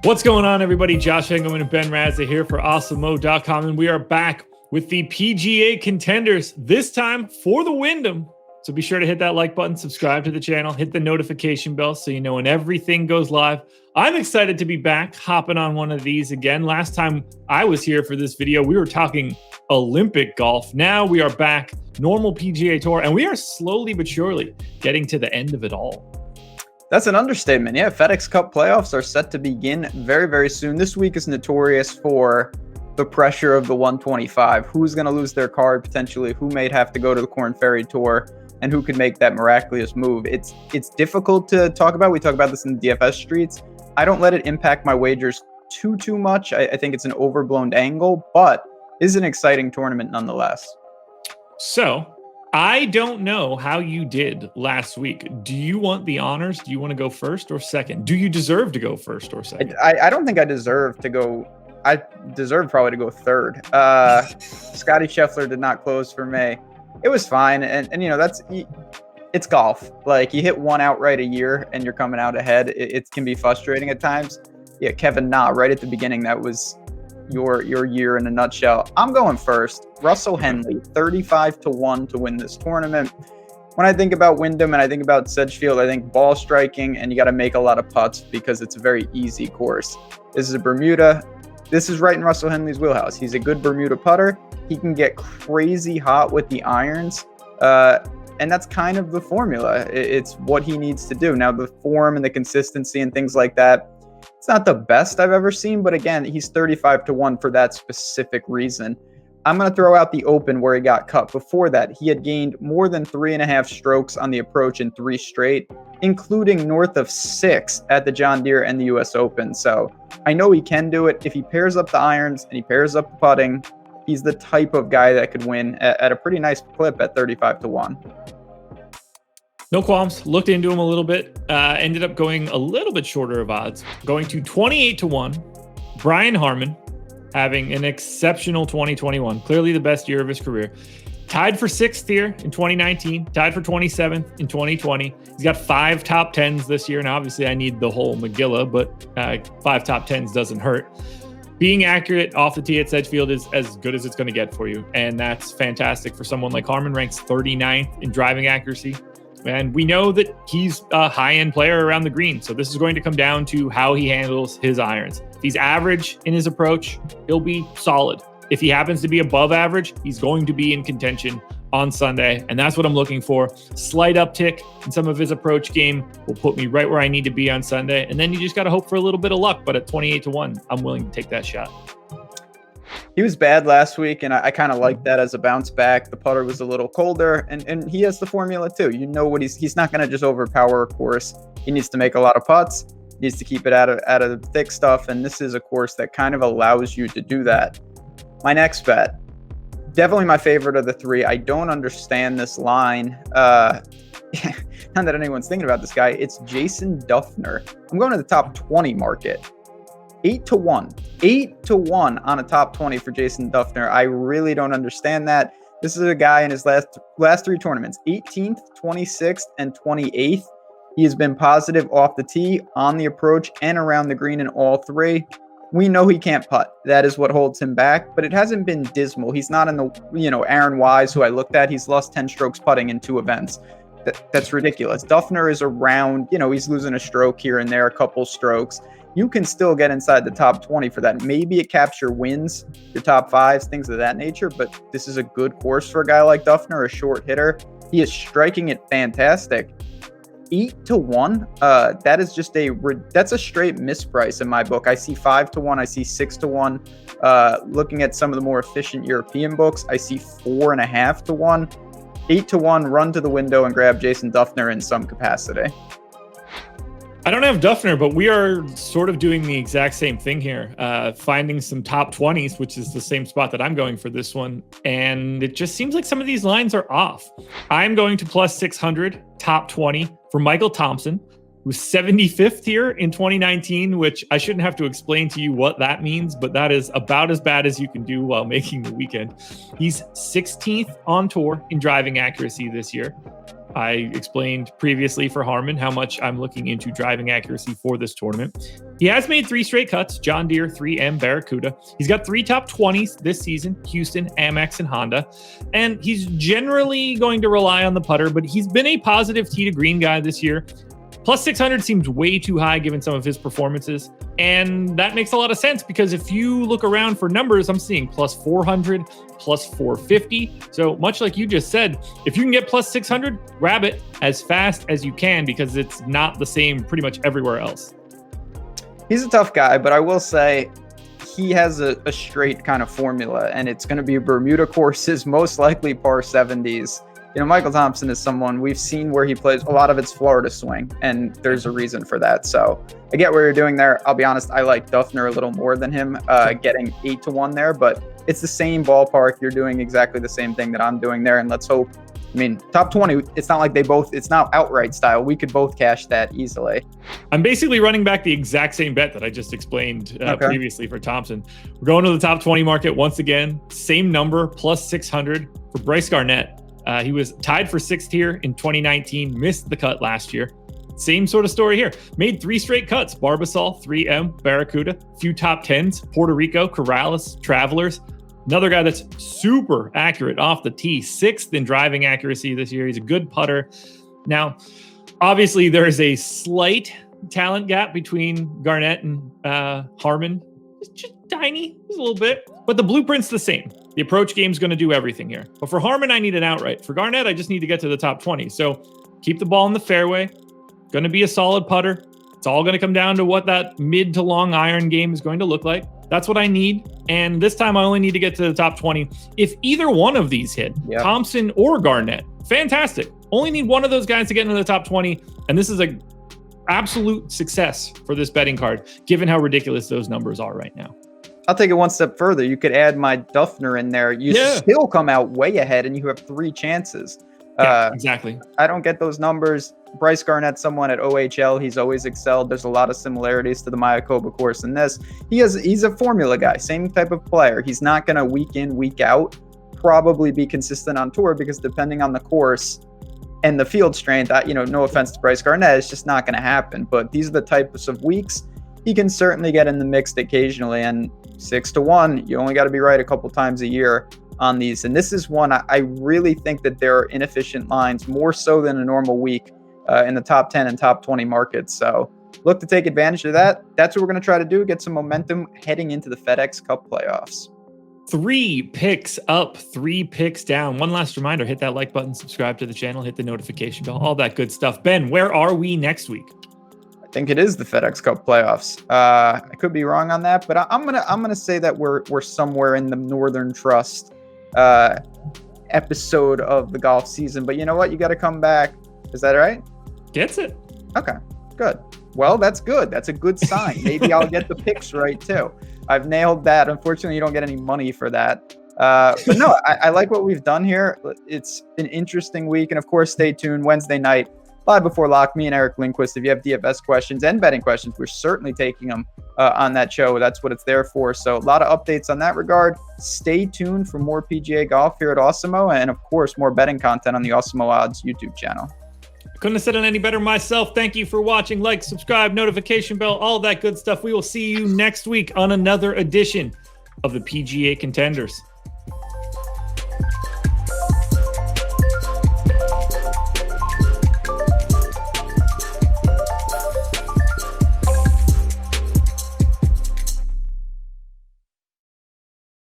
What's going on, everybody? Josh Engleman and Ben Rasa here for Awesemo.com, and we are back with the PGA contenders, this time for the Wyndham. So be sure to hit that like button, subscribe to the channel, hit the notification bell so you know when everything goes live. I'm excited to be back, hopping on one of these again. Last time I was here for this video, we were talking Olympic golf. Now we are back, normal PGA Tour, and we are slowly but surely getting to the end of it all. That's an understatement. Yeah, FedEx Cup playoffs are set to begin very, very soon. This week is notorious for the pressure of the 125. Who's going to lose their card potentially? Who may have to go to the Korn Ferry Tour? And who could make that miraculous move? It's difficult to talk about. We talk about this in the DFS streets. I don't let it impact my wagers too much. I think it's an overblown angle, but it is an exciting tournament nonetheless. So I don't know how you did last week. Do you want the honors? Do you want to go first or second? Do you deserve to go first or second? I don't think I deserve to go. I deserve probably to go third. Scotty Scheffler did not close for me. It was fine. And you know, it's golf. Like, you hit one outright a year and you're coming out ahead. It can be frustrating at times. Yeah, Kevin Na, right at the beginning, that was your year in a nutshell. I'm going first. Russell Henley, 35-1 to win this tournament. When I think about Wyndham and I think about Sedgefield, I think ball striking, and you got to make a lot of putts because it's a very easy course. This is a Bermuda. This is right in Russell Henley's wheelhouse. He's a good Bermuda putter. He can get crazy hot with the irons. And that's kind of the formula. It's what he needs to do. Now, the form and the consistency and things like that, it's not the best I've ever seen, but again, he's 35-1 for that specific reason. I'm going to throw out the Open where he got cut. Before that, he had gained more than 3.5 strokes on the approach in 3 straight, including north of 6 at the John Deere and the US Open. So I know he can do it. If he pairs up the irons and he pairs up the putting, he's the type of guy that could win at a pretty nice clip at 35-1. No qualms. Looked into him a little bit. Ended up going a little bit shorter of odds, going to 28-1. Brian Harmon having an exceptional 2021, clearly the best year of his career. Tied for 6th here in 2019, tied for 27th in 2020. He's got 5 top 10s this year, and obviously I need the whole Megillah, but 5 top 10s doesn't hurt. Being accurate off the tee at Sedgefield is as good as it's going to get for you, and that's fantastic for someone like Harmon. Ranks 39th in driving accuracy. And we know that he's a high-end player around the green. So this is going to come down to how he handles his irons. If he's average in his approach, he'll be solid. If he happens to be above average, he's going to be in contention on Sunday. And that's what I'm looking for. Slight uptick in some of his approach game will put me right where I need to be on Sunday. And then you just got to hope for a little bit of luck. But at 28-1, I'm willing to take that shot. He was bad last week, and I kind of like that as a bounce back. The putter was a little colder, and he has the formula too. You know what he's not going to just overpower a course. He needs to make a lot of putts. He needs to keep it out of the thick stuff, and this is a course that kind of allows you to do that. My next bet, definitely my favorite of the 3. I don't understand this line. Not that anyone's thinking about this guy. It's Jason Dufner. I'm going to the top 20 market. 8-1 on a top 20 for Jason Dufner. I really don't understand that. This is a guy in his last 3 tournaments, 18th, 26th, and 28th. He has been positive off the tee, on the approach, and around the green in all 3. We know he can't putt. That is what holds him back, but it hasn't been dismal. He's not in the, Aaron Wise, who I looked at. He's lost 10 strokes putting in 2 events. That's ridiculous. Dufner is around, he's losing a stroke here and there, a couple strokes. You can still get inside the top 20 for that. Maybe it caps your wins, your top 5s, things of that nature, but this is a good course for a guy like Dufner, a short hitter. He is striking it fantastic. 8-1, that is just that's a straight misprice in my book. I see 5-1, I see 6-1. Looking at some of the more efficient European books, I see 4.5-1. 8-1, run to the window and grab Jason Dufner in some capacity. I don't have Dufner, but we are sort of doing the exact same thing here, finding some top 20s, which is the same spot that I'm going for this one. And it just seems like some of these lines are off. I'm going to plus 600, top 20 for Michael Thompson, who's 75th here in 2019, which I shouldn't have to explain to you what that means, but that is about as bad as you can do while making the weekend. He's 16th on tour in driving accuracy this year. I explained previously for Harmon how much I'm looking into driving accuracy for this tournament. He has made 3 straight cuts, John Deere, 3M, Barracuda. He's got 3 top 20s this season, Houston, Amex, and Honda. And he's generally going to rely on the putter, but he's been a positive tee to green guy this year. Plus 600 seems way too high given some of his performances. And that makes a lot of sense because if you look around for numbers, I'm seeing plus 400, plus 450. So much like you just said, if you can get plus 600, grab it as fast as you can because it's not the same pretty much everywhere else. He's a tough guy, but I will say he has a straight kind of formula, and it's going to be Bermuda courses, most likely par 70s. You know, Michael Thompson is someone we've seen where he plays a lot of it's Florida swing, and there's a reason for that. So I get what you're doing there. I'll be honest, I like Dufner a little more than him, getting 8 to 1 there, but it's the same ballpark. You're doing exactly the same thing that I'm doing there, and let's hope. I mean, top 20, it's not like it's not outright style. We could both cash that easily. I'm basically running back the exact same bet that I just explained previously for Thompson. We're going to the top 20 market once again. Same number, plus 600 for Bryce Garnett. He was tied for 6th here in 2019, missed the cut last year. Same sort of story here. Made 3 straight cuts, Barbasol, 3M, Barracuda, few top 10s, Puerto Rico, Corrales, Travelers. Another guy that's super accurate off the tee, 6th in driving accuracy this year. He's a good putter. Now, obviously, there is a slight talent gap between Garnett and Harmon. It's just tiny, just a little bit, but the blueprint's the same. The approach game's going to do everything here. But for Harmon, I need an outright. For Garnett, I just need to get to the top 20. So keep the ball in the fairway. Going to be a solid putter. It's all going to come down to what that mid to long iron game is going to look like. That's what I need. And this time I only need to get to the top 20. If either one of these hit, Thompson or Garnett, fantastic. Only need one of those guys to get into the top 20. And this is a absolute success for this betting card, given how ridiculous those numbers are right now. I'll take it one step further. You could add my Dufner in there. You still come out way ahead, and you have 3 chances. Exactly. I don't get those numbers. Bryce Garnett, someone at OHL, he's always excelled. There's a lot of similarities to the Mayakoba course in this. He's a formula guy, same type of player. He's not going to week in, week out probably be consistent on tour because depending on the course and the field strength, no offense to Bryce Garnett, it's just not going to happen. But these are the types of weeks he can certainly get in the mix occasionally. And 6 to 1, you only got to be right a couple times a year on these. And this is one I really think that there are inefficient lines more so than a normal week in the top 10 and top 20 markets. So look to take advantage of that. That's what we're going to try to do, get some momentum heading into the FedEx Cup playoffs. 3 picks up, 3 picks down. One last reminder, hit that like button, subscribe to the channel, hit the notification bell, all that good stuff. Ben, where are we next week? I think it is the FedEx Cup playoffs. I could be wrong on that, but I'm gonna say that we're somewhere in the Northern Trust episode of the golf season. But you know what? You got to come back. Is that right? Gets it. Okay, good. Well, that's good. That's a good sign. Maybe I'll get the picks right too. I've nailed that. Unfortunately, you don't get any money for that. But no, I like what we've done here. It's an interesting week. And of course, stay tuned Wednesday night, live before lock, me and Eric Lindquist. If you have DFS questions and betting questions, we're certainly taking them on that show. That's what it's there for. So a lot of updates on that regard. Stay tuned for more PGA golf here at Awesemo. And of course, more betting content on the Awesemo Odds YouTube channel. Couldn't have said it any better myself. Thank you for watching. Like, subscribe, notification bell, all that good stuff. We will see you next week on another edition of the PGA Contenders.